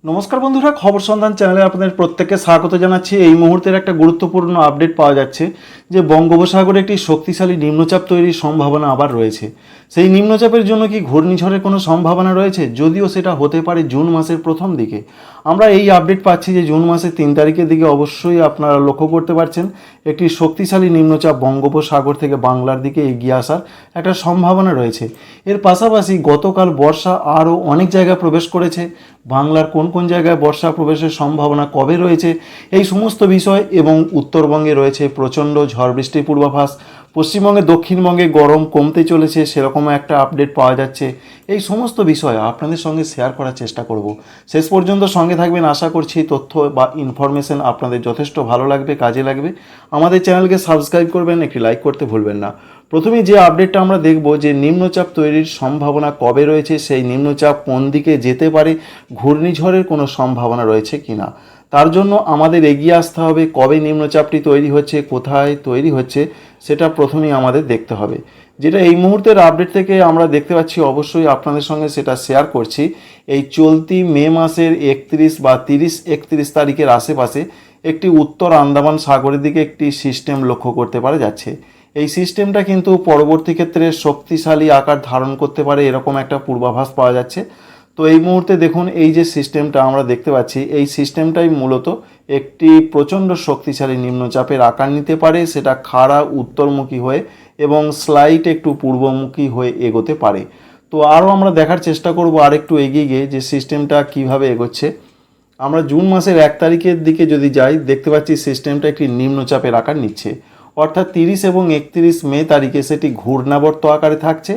নমস্কার বন্ধুরা, খবর সন্ধান চ্যানেলে আপনাদের প্রত্যেককে স্বাগত জানাচ্ছি। এই মুহূর্তের একটা গুরুত্বপূর্ণ আপডেট পাওয়া যাচ্ছে যে বঙ্গোপসাগরে একটি শক্তিশালী নিম্নচাপ তৈরির সম্ভাবনা আবার রয়েছে। সেই নিম্নচাপের জন্য কি ঘূর্ণিঝড়ের কোনো সম্ভাবনা রয়েছে? যদিও সেটা হতে পারে জুন মাসের প্রথম দিকে। আমরা এই আপডেট পাচ্ছি যে জুন মাসের 3 তারিখের দিকে অবশ্যই আপনারা লক্ষ্য করতে পারছেন একটি শক্তিশালী নিম্নচাপ বঙ্গোপসাগর থেকে বাংলার দিকে এগিয়ে আসার একটা সম্ভাবনা রয়েছে। এর পাশাপাশি গতকাল বর্ষা আরও অনেক জায়গায় প্রবেশ করেছে। বাংলার কোন কোন জায়গায় বর্ষা প্রবেশের সম্ভাবনা কবে রয়েছে, এই সমস্ত বিষয়, এবং উত্তরবঙ্গে রয়েছে প্রচণ্ড ঝড় বৃষ্টির পূর্বাভাস। পশ্চিমবঙ্গে দক্ষিণবঙ্গে গরম কমতে চলেছে, সেরকম একটা আপডেট পাওয়া যাচ্ছে। এই সমস্ত বিষয় আপনাদের সঙ্গে শেয়ার করার চেষ্টা করব। শেষ পর্যন্ত সঙ্গে থাকবেন, আশা করছি তথ্য বা ইনফরমেশন আপনাদের যথেষ্ট ভালো লাগবে, কাজে লাগবে। আমাদের চ্যানেলকে সাবস্ক্রাইব করবেন, একটি লাইক করতে ভুলবেন না। প্রথমে যে আপডেটটা আমরা দেখব যে নিম্নচাপ তৈরির সম্ভাবনা কবে রয়েছে, সেই নিম্নচাপ কোন দিকে যেতে পারে, ঘূর্ণিঝড়ের কোনো সম্ভাবনা রয়েছে কিনা। তার জন্য আমাদের এগিয়ে আসতে হবে কবে নিম্নচাপটি তৈরি হচ্ছে, কোথায় তৈরি হচ্ছে, সেটা প্রথমেই আমাদের দেখতে হবে। যেটা এই মুহূর্তের আপডেট থেকে আমরা দেখতে পাচ্ছি, অবশ্যই আপনাদের সঙ্গে সেটা শেয়ার করছি। এই চলতি মে মাসের 31 বা 30-31 তারিখের আশেপাশে একটি উত্তর আন্দামান সাগরের দিকে একটি সিস্টেম লক্ষ্য করতে পারা যাচ্ছে। এই সিস্টেমটা কিন্তু পরবর্তী ক্ষেত্রে শক্তিশালী আকার ধারণ করতে পারে, এরকম একটা পূর্বাভাস পাওয়া যাচ্ছে। তো এই মুহূর্তে দেখুন, এই যে সিস্টেমটা আমরা দেখতে পাচ্ছি, এই সিস্টেমটাই মূলত একটি প্রচণ্ড শক্তিশালী নিম্নচাপের আকার নিতে পারে। সেটা খাড়া উত্তরমুখী হয়ে এবং স্লাইট একটু পূর্বমুখী হয়ে এগোতে পারে। তো আরও আমরা দেখার চেষ্টা করব আরেকটু এগিয়ে গিয়ে যে সিস্টেমটা কিভাবে এগোচ্ছে। আমরা জুন মাসের 1 তারিখের দিকে যদি যাই, দেখতে পাচ্ছি সিস্টেমটা একটি নিম্নচাপের আকার নিচ্ছে। অর্থাৎ 30 এবং 31 মে তারিখে সেটি ঘূর্ণাবর্ত আকারে থাকছে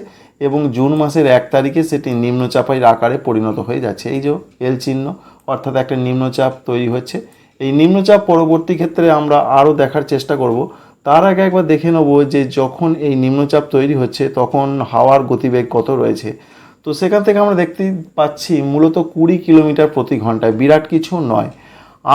এবং জুন মাসের 1 তারিখে সেটি নিম্নচাপের আকারে পরিণত হয়ে যাচ্ছে। এই যে এল চিহ্ন, অর্থাৎ একটা নিম্নচাপ তৈরি হচ্ছে। এই নিম্নচাপ পরবর্তী ক্ষেত্রে আমরা আরও দেখার চেষ্টা করব। তার আগে একবার দেখে নেব যে যখন এই নিম্নচাপ তৈরি হচ্ছে তখন হাওয়ার গতিবেগ কত রয়েছে। তো সেখান থেকে আমরা দেখতে পাচ্ছি মূলত 20 কিলোমিটার প্রতি ঘন্টায়, বিরাট কিছু নয়।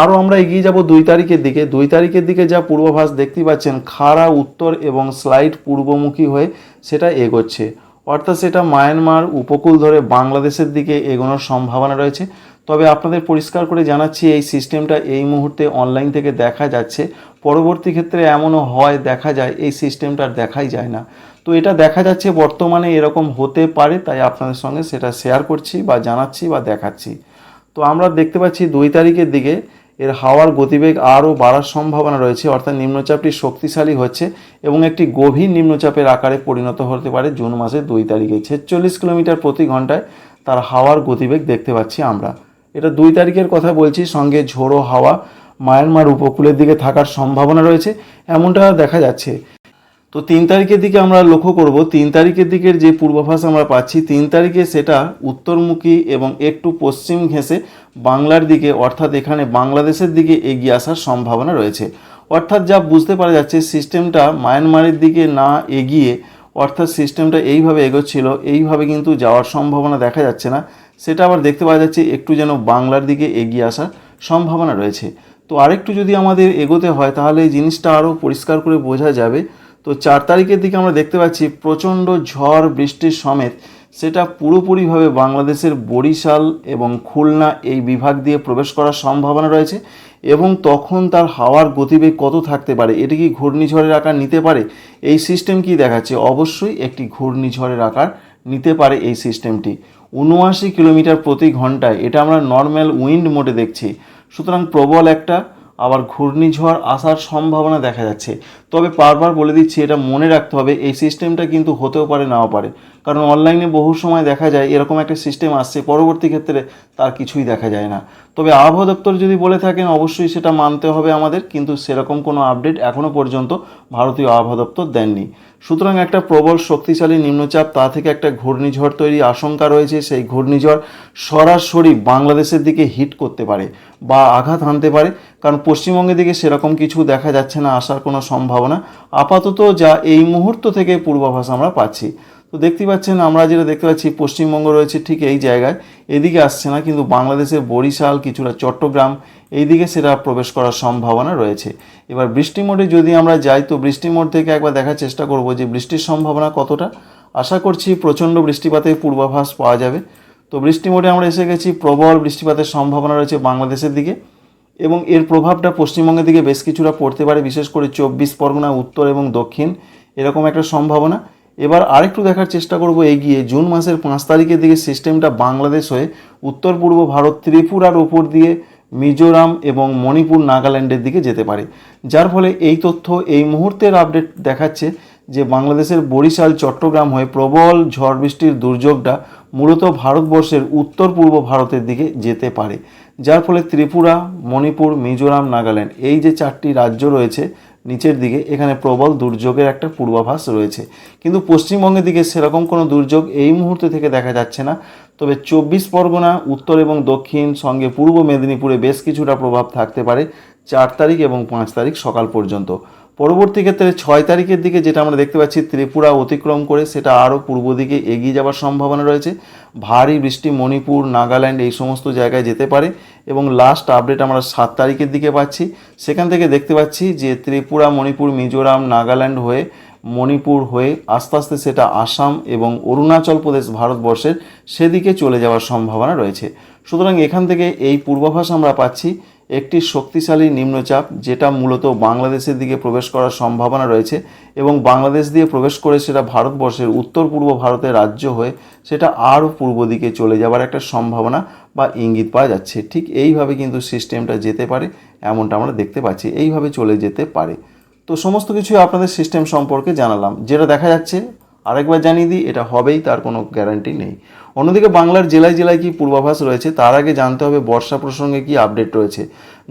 আরও আমরা এগিয়ে যাব 2 তারিখের দিকে। 2 তারিখের দিকে যা পূর্বাভাস দেখতে পাচ্ছেন, খাড়া উত্তর এবং স্লাইড পূর্বমুখী হয়ে সেটা এগোচ্ছে। অর্থাৎ সেটা মায়ানমার উপকূল ধরে বাংলাদেশের দিকে এগোনোর সম্ভাবনা রয়েছে। তবে আপনাদের পরিষ্কার করে জানাচ্ছি, এই সিস্টেমটা এই মুহূর্তে অনলাইন থেকে দেখা যাচ্ছে। পরবর্তী ক্ষেত্রে এমনও হয়, দেখা যায় এই সিস্টেমটা আর দেখাই যায় না। তো এটা দেখা যাচ্ছে বর্তমানে এরকম হতে পারে, তাই আপনাদের সঙ্গে সেটা শেয়ার করছি বা জানাচ্ছি বা দেখাচ্ছি। তো আমরা দেখতে পাচ্ছি 2 তারিখের দিকে এর হাওয়ার গতিবেগ আরও বাড়ার সম্ভাবনা রয়েছে। অর্থাৎ নিম্নচাপটি শক্তিশালী হচ্ছে এবং একটি গভীর নিম্নচাপের আকারে পরিণত হতে পারে জুন মাসের 2 তারিখে। 46 কিলোমিটার প্রতি ঘন্টায় তার হাওয়ার গতিবেগ দেখতে পাচ্ছি আমরা। এটা 2 তারিখের কথা বলছি। সঙ্গে ঝোড়ো হাওয়া মায়ানমার উপকূলের দিকে থাকার সম্ভাবনা রয়েছে, এমনটা দেখা যাচ্ছে। তো 3 তারিখের দিকে আমরা লক্ষ্য করব, 3 তারিখের দিকের যে পূর্বাভাস আমরা পাচ্ছি, 3 তারিখে সেটা উত্তরমুখী এবং একটু পশ্চিম ঘেঁষে বাংলার দিকে, অর্থাৎ এখানে বাংলাদেশের দিকে এগিয়ে আসার সম্ভাবনা রয়েছে। অর্থাৎ যা বুঝতে পারা যাচ্ছে, সিস্টেমটা মায়ানমারের দিকে না এগিয়ে, অর্থাৎ সিস্টেমটা এইভাবে এগোচ্ছিল, এইভাবে কিন্তু যাওয়ার সম্ভাবনা দেখা যাচ্ছে না। সেটা আবার দেখতে পাওয়া যাচ্ছে একটু যেন বাংলার দিকে এগিয়ে আসার সম্ভাবনা রয়েছে। তো আরেকটু যদি আমাদের এগোতে হয় তাহলে এই জিনিসটা আরও পরিষ্কার করে বোঝা যাবে। তো 4 তারিখের দিকে আমরা দেখতে পাচ্ছি প্রচণ্ড ঝড় বৃষ্টির সমেত সেটা পুরোপুরিভাবে বাংলাদেশের বরিশাল এবং খুলনা এই বিভাগ দিয়ে প্রবেশ করার সম্ভাবনা রয়েছে। এবং তখন তার হাওয়ার গতিবেগ কত থাকতে পারে, এটি কি ঘূর্ণিঝড়ের আকার নিতে পারে? এই সিস্টেম কি দেখাচ্ছে? অবশ্যই একটি ঘূর্ণিঝড়ের আকার নিতে পারে এই সিস্টেমটি। 79 কিলোমিটার প্রতি ঘন্টায়, এটা আমরা নর্মাল উইন্ড মোডে দেখছি। সুতরাং প্রবল একটা আবার ঘূর্ণিঝড় আসার সম্ভাবনা দেখা যাচ্ছে। তবে বারবার বলে দিচ্ছি, এটা মনে রাখতে হবে, এই সিস্টেমটা কিন্তু হতেও পারে, নাও পারে। কারণ অনলাইনে বহু সময় দেখা যায় এরকম একটা সিস্টেম আসছে, পরবর্তী ক্ষেত্রে তার কিছুই দেখা যায় না। তবে আবহাওয়া দপ্তর যদি বলে থাকেন অবশ্যই সেটা মানতে হবে আমাদের, কিন্তু সেরকম কোনো আপডেট এখনও পর্যন্ত ভারতীয় আবহাওয়া দপ্তর দেননি। সুতরাং একটা প্রবল শক্তিশালী নিম্নচাপ, তা থেকে একটা ঘূর্ণিঝড় তৈরির আশঙ্কা রয়েছে। সেই ঘূর্ণিঝড় সরাসরি বাংলাদেশের দিকে হিট করতে পারে বা আঘাত হানতে পারে, কারণ পশ্চিমবঙ্গের দিকে সেরকম কিছু দেখা যাচ্ছে না আসার কোনো সম্ভাবনা আপাতত, যা এই মুহূর্ত থেকে পূর্বাভাস আমরা পাচ্ছি। তো দেখতে পাচ্ছেন, আমরা যেটা দেখতে পাচ্ছি, পশ্চিমবঙ্গ রয়েছে ঠিক এই জায়গায়, এদিকে আসছে না, কিন্তু বাংলাদেশের বরিশাল, কিছুটা চট্টগ্রাম, এই দিকে সেটা প্রবেশ করার সম্ভাবনা রয়েছে। এবার বৃষ্টি মোডে যদি আমরা যাই, তো বৃষ্টি মোড থেকে একবার দেখার চেষ্টা করব যে বৃষ্টির সম্ভাবনা কতটা। আশা করছি প্রচণ্ড বৃষ্টিপাতের পূর্বাভাস পাওয়া যাবে। তো বৃষ্টি মোডে আমরা এসে গেছি। প্রবল বৃষ্টিপাতের সম্ভাবনা রয়েছে বাংলাদেশের দিকে এবং এর প্রভাবটা পশ্চিমবঙ্গের দিকে বেশ কিছুটা পড়তে পারে, বিশেষ করে 24 পরগনা, উত্তর এবং দক্ষিণ, এরকম একটা সম্ভাবনা। এবার আরেকটু দেখার চেষ্টা করব এগিয়ে জুন মাসের 5 তারিখের দিকে সিস্টেমটা বাংলাদেশ হয়ে উত্তর পূর্ব ভারত ত্রিপুরার ওপর দিয়ে মিজোরাম এবং মণিপুর নাগাল্যান্ডের দিকে যেতে পারে, যার ফলে এই তথ্য এই মুহূর্তের আপডেট দেখাচ্ছে যে বাংলাদেশের বরিশাল চট্টগ্রাম হয়ে প্রবল ঝড় বৃষ্টির দুর্যোগটা মূলত ভারতবর্ষের উত্তর পূর্ব ভারতের দিকে যেতে পারে, যার ফলে ত্রিপুরা, মণিপুর, মিজোরাম, নাগাল্যান্ড এই যে 4টি রাজ্য রয়েছে নিচের দিকে, এখানে প্রবল দুর্যোগের একটা পূর্বাভাস রয়েছে। কিন্তু পশ্চিমবঙ্গের দিকে সেরকম কোনো দুর্যোগ এই মুহূর্তে থেকে দেখা যাচ্ছে না। তবে 24 পরগনা, উত্তর এবং দক্ষিণ সঙ্গে পূর্ব মেদিনীপুরে বেশ কিছুটা প্রভাব থাকতে পারে 4 তারিখ এবং 5 তারিখ সকাল পর্যন্ত। পরবর্তী ক্ষেত্রে 6 তারিখের দিকে যেটা আমরা দেখতে পাচ্ছি ত্রিপুরা অতিক্রম করে সেটা আরও পূর্ব দিকে এগিয়ে যাওয়ার সম্ভাবনা রয়েছে। ভারী বৃষ্টি মণিপুর, নাগাল্যান্ড এই সমস্ত জায়গায় যেতে পারে এবং লাস্ট আপডেট আমরা 7 তারিখের দিকে পাচ্ছি। সেখান থেকে দেখতে পাচ্ছি যে ত্রিপুরা, মণিপুর, মিজোরাম, নাগাল্যান্ড হয়ে মণিপুর হয়ে আস্তে আস্তে সেটা আসাম এবং অরুণাচল প্রদেশ ভারতবর্ষের সেদিকে চলে যাওয়ার সম্ভাবনা রয়েছে। সুতরাং এখান থেকে এই পূর্বাভাস আমরা পাচ্ছি একটি শক্তিশালী নিম্নচাপ যেটা মূলত বাংলাদেশের দিকে প্রবেশ করার সম্ভাবনা রয়েছে এবং বাংলাদেশ দিয়ে প্রবেশ করে সেটা ভারতবর্ষের উত্তর পূর্ব ভারতের রাজ্য হয়ে সেটা আরও পূর্ব দিকে চলে যাওয়ার একটা সম্ভাবনা বা ইঙ্গিত পাওয়া যাচ্ছে। ঠিক এইভাবে কিন্তু সিস্টেমটা যেতে পারে, এমনটা আমরা দেখতে পাচ্ছি, এইভাবে চলে যেতে পারে। তো সমস্ত কিছুই আপনাদের সিস্টেম সম্পর্কে জানালাম। যেটা দেখা যাচ্ছে আরেকবার জানিয়ে দিই, এটা হবেই তার কোনো গ্যারান্টি নেই। অন্যদিকে বাংলার জেলায় জেলায় কি পূর্বাভাস রয়েছে তার আগে জানতে হবে বর্ষা প্রসঙ্গে কি আপডেট রয়েছে।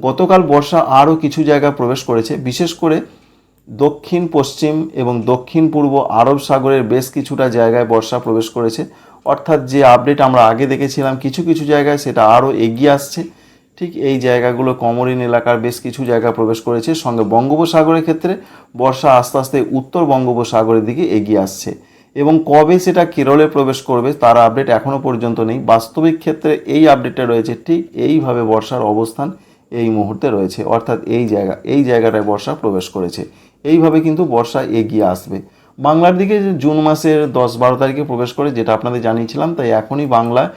গতকাল বর্ষা আরও কিছু জায়গায় প্রবেশ করেছে, বিশেষ করে দক্ষিণ পশ্চিম এবং দক্ষিণ পূর্ব আরব সাগরের বেশ কিছুটা জায়গায় বর্ষা প্রবেশ করেছে। অর্থাৎ যে আপডেট আমরা আগে দেখেছিলাম কিছু কিছু জায়গায় সেটা আরও এগিয়ে আসছে। ঠিক এই জায়গাগুলো কমরিন এলাকার বেশ কিছু জায়গা প্রবেশ করেছে। সঙ্গে বঙ্গোপসাগরের ক্ষেত্রে বর্ষা আস্তে আস্তে উত্তর বঙ্গোপসাগরের দিকে এগিয়ে আসছে এবং কবে সেটা কেরলে প্রবেশ করবে তার আপডেট এখনও পর্যন্ত নেই। বাস্তবিক ক্ষেত্রে এই আপডেটটা রয়েছে ঠিক এইভাবে বর্ষার অবস্থান এই মুহূর্তে রয়েছে, অর্থাৎ এই জায়গাটায় বর্ষা প্রবেশ করেছে। এইভাবে কিন্তু বর্ষা এগিয়ে আসবে বাংলার দিকে। জুন মাসের 10-12 তারিখে প্রবেশ করে যেটা আপনাদের জানিয়েছিলাম, তাই এখনই বাংলায়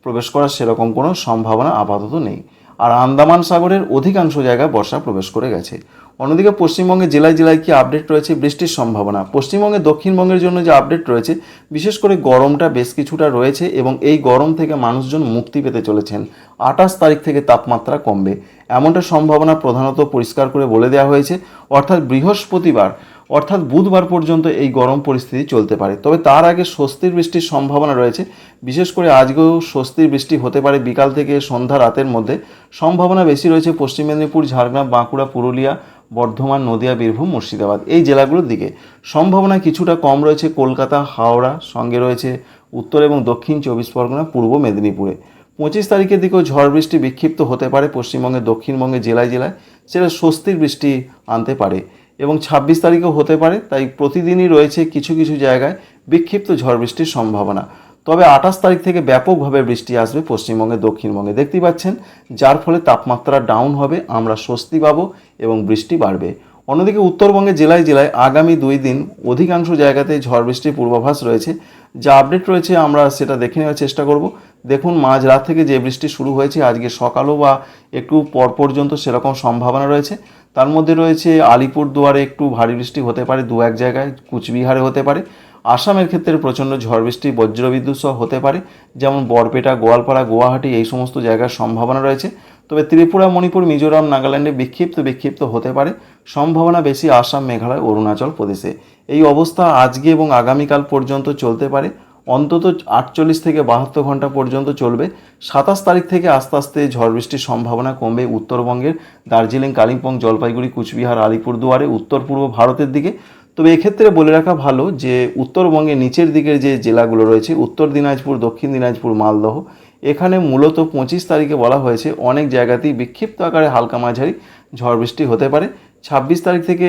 প্রবেশ করার সেরকম কোনো সম্ভাবনা আপাতত নেই। আর আন্দামান সাগরের অধিকাংশ জায়গায় বর্ষা প্রবেশ করে গেছে। অন্যদিকে পশ্চিমবঙ্গে জেলায় জেলায় কি আপডেট রয়েছে বৃষ্টির সম্ভাবনা। পশ্চিমবঙ্গে দক্ষিণবঙ্গের জন্য যে আপডেট রয়েছে, বিশেষ করে গরমটা বেশ কিছুটা রয়েছে এবং এই গরম থেকে মানুষজন মুক্তি পেতে চলেছেন। 28 তারিখ থেকে তাপমাত্রা কমবে এমনটা সম্ভাবনা প্রধানত পরিষ্কার করে বলে দেওয়া হয়েছে। অর্থাৎ বৃহস্পতিবার অর্থাৎ বুধবার পর্যন্ত এই গরম পরিস্থিতি চলতে পারে। তবে তার আগে স্বস্তির বৃষ্টির সম্ভাবনা রয়েছে। বিশেষ করে আজকেও স্বস্তির বৃষ্টি হতে পারে বিকাল থেকে সন্ধ্যা রাতের মধ্যে। সম্ভাবনা বেশি রয়েছে পশ্চিম মেদিনীপুর, ঝাড়গ্রাম, বাঁকুড়া, পুরুলিয়া, বর্ধমান, নদিয়া, বীরভূম, মুর্শিদাবাদ এই জেলাগুলোর দিকে। সম্ভাবনা কিছুটা কম রয়েছে কলকাতা, হাওড়া, সঙ্গে রয়েছে উত্তর এবং দক্ষিণ 24 পরগনা, পূর্ব মেদিনীপুরে। 25 তারিখের দিকেও ঝড় বৃষ্টি বিক্ষিপ্ত হতে পারে পশ্চিমবঙ্গের দক্ষিণবঙ্গে জেলায় জেলায়, সেটা স্বস্তির বৃষ্টি আনতে পারে এবং 26 তারিখেও হতে পারে। তাই প্রতিদিনই রয়েছে কিছু কিছু জায়গায় বিক্ষিপ্ত ঝড় বৃষ্টির সম্ভাবনা। তবে 28 তারিখ থেকে ব্যাপকভাবে বৃষ্টি আসবে পশ্চিমবঙ্গে দক্ষিণবঙ্গে, দেখতেই পাচ্ছেন, যার ফলে তাপমাত্রা ডাউন হবে, আমরা স্বস্তি পাবো এবং বৃষ্টি বাড়বে। অন্যদিকে উত্তরবঙ্গে জেলায় জেলায় আগামী 2 দিন অধিকাংশ জায়গাতে ঝড় বৃষ্টির পূর্বাভাস রয়েছে। যা আপডেট রয়েছে আমরা সেটা দেখে নেওয়ার চেষ্টা করব। দেখুন, মাঝরাত থেকে যে বৃষ্টি শুরু হয়েছে আজকে সকালও বা একটু পর পর্যন্ত সেরকম সম্ভাবনা রয়েছে। তার মধ্যে রয়েছে আলিপুরদুয়ারে একটু ভারী বৃষ্টি হতে পারে, 2-1 জায়গায়, কুচবিহারে হতে পারে। আসামের ক্ষেত্রে প্রচণ্ড ঝড় বৃষ্টি বজ্রবিদ্যুৎ সহ হতে পারে, যেমন বরপেটা, গোয়ালপাড়া, গুয়াহাটি এই সমস্ত জায়গার সম্ভাবনা রয়েছে। তবে ত্রিপুরা, মণিপুর, মিজোরাম, নাগাল্যান্ডে বিক্ষিপ্ত হতে পারে, সম্ভাবনা বেশি আসাম, মেঘালয়, অরুণাচল প্রদেশে। এই অবস্থা আজকে এবং আগামীকাল পর্যন্ত চলতে পারে, অন্তত 48 থেকে 72 ঘন্টা পর্যন্ত চলবে। 27 তারিখ থেকে আস্তে আস্তে ঝড় বৃষ্টির সম্ভাবনা কমবে উত্তরবঙ্গের দার্জিলিং, কালিম্পং, জলপাইগুড়ি, কুচবিহার, আলিপুরদুয়ারে, উত্তর পূর্ব ভারতের দিকে। তবে এক্ষেত্রে বলে রাখা ভালো যে উত্তরবঙ্গের নিচের দিকের যে জেলাগুলো রয়েছে, উত্তর দিনাজপুর, দক্ষিণ দিনাজপুর, মালদহ, এখানে মূলত 25 তারিখে বলা হয়েছে অনেক জায়গাতেই বিক্ষিপ্ত আকারে হালকা মাঝারি ঝড় বৃষ্টি হতে পারে। 26 তারিখ থেকে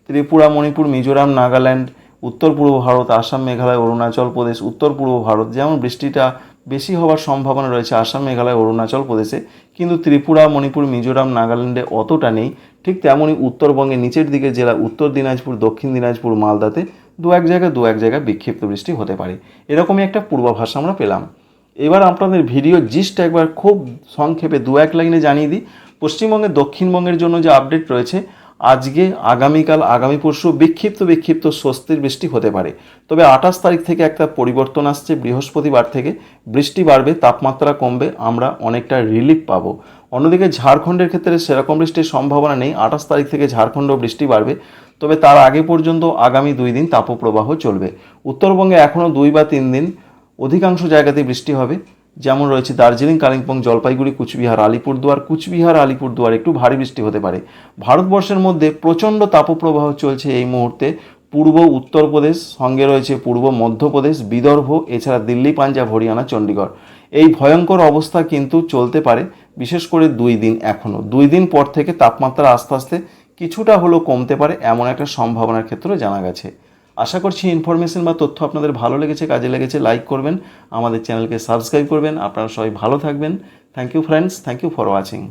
ত্রিপুরা, মণিপুর, মিজোরাম, নাগাল্যান্ড, উত্তর পূর্ব ভারত, আসাম, মেঘালয়, অরুণাচল প্রদেশ, উত্তর পূর্ব ভারত যেমন বৃষ্টিটা বেশি হওয়ার সম্ভাবনা রয়েছে আসাম, মেঘালয়, অরুণাচল প্রদেশে, কিন্তু ত্রিপুরা, মণিপুর, মিজোরাম, নাগাল্যান্ডে অতটা নেই। ঠিক তেমনই উত্তরবঙ্গের নিচের দিকের জেলা উত্তর দিনাজপুর, দক্ষিণ দিনাজপুর, মালদাতে 2-1 জায়গায় বিক্ষিপ্ত বৃষ্টি হতে পারে। এরকমই একটা পূর্বাভাস আমরা পেলাম। এবার আপনাদের ভিডিও জিস্ট একবার খুব সংক্ষেপে 2-1 লাইনে জানিয়ে দিই। পশ্চিমবঙ্গের দক্ষিণবঙ্গের জন্য যে আপডেট রয়েছে, আজকে আগামীকাল আগামী পরশু বিক্ষিপ্ত স্বস্তির বৃষ্টি হতে পারে। তবে 28 তারিখ থেকে একটা পরিবর্তন আসছে, বৃহস্পতিবার থেকে বৃষ্টি বাড়বে, তাপমাত্রা কমবে, আমরা অনেকটা রিলিফ পাবো। অন্যদিকে ঝাড়খণ্ডের ক্ষেত্রে সেরকম বৃষ্টির সম্ভাবনা নেই। 28 তারিখ থেকে ঝাড়খণ্ডেও বৃষ্টি বাড়বে, তবে তার আগে পর্যন্ত আগামী 2 দিন তাপপ্রবাহ চলবে। উত্তরবঙ্গে এখনও 2 বা 3 দিন অধিকাংশ জায়গাতেই বৃষ্টি হবে, যেমন রয়েছে দার্জিলিং, কালিম্পং, জলপাইগুড়ি, কুচবিহার, আলিপুরদুয়ার একটু ভারী বৃষ্টি হতে পারে। ভারতবর্ষের মধ্যে প্রচণ্ড তাপপ্রবাহ চলছে এই মুহূর্তে। পূর্ব উত্তরপ্রদেশ, সঙ্গে রয়েছে পূর্ব মধ্যপ্রদেশ, বিদর্ভ, এছাড়া দিল্লি, পাঞ্জাব, হরিয়ানা, চণ্ডীগড়। এই ভয়ঙ্কর অবস্থা কিন্তু চলতে পারে, বিশেষ করে 2 দিন। এখনও 2 দিন পর থেকে তাপমাত্রা আস্তে আস্তে কিছুটা হলেও কমতে পারে, এমন একটা সম্ভাবনার ক্ষেত্রে জানা গেছে। আশা করছি ইনফরমেশন বা তথ্য আপনাদের ভালো লেগেছে, কাজে লেগেছে। লাইক করবেন, আমাদের চ্যানেলকে সাবস্ক্রাইব করবেন। আপনারা সবাই ভালো থাকবেন। Thank you friends, thank you for watching.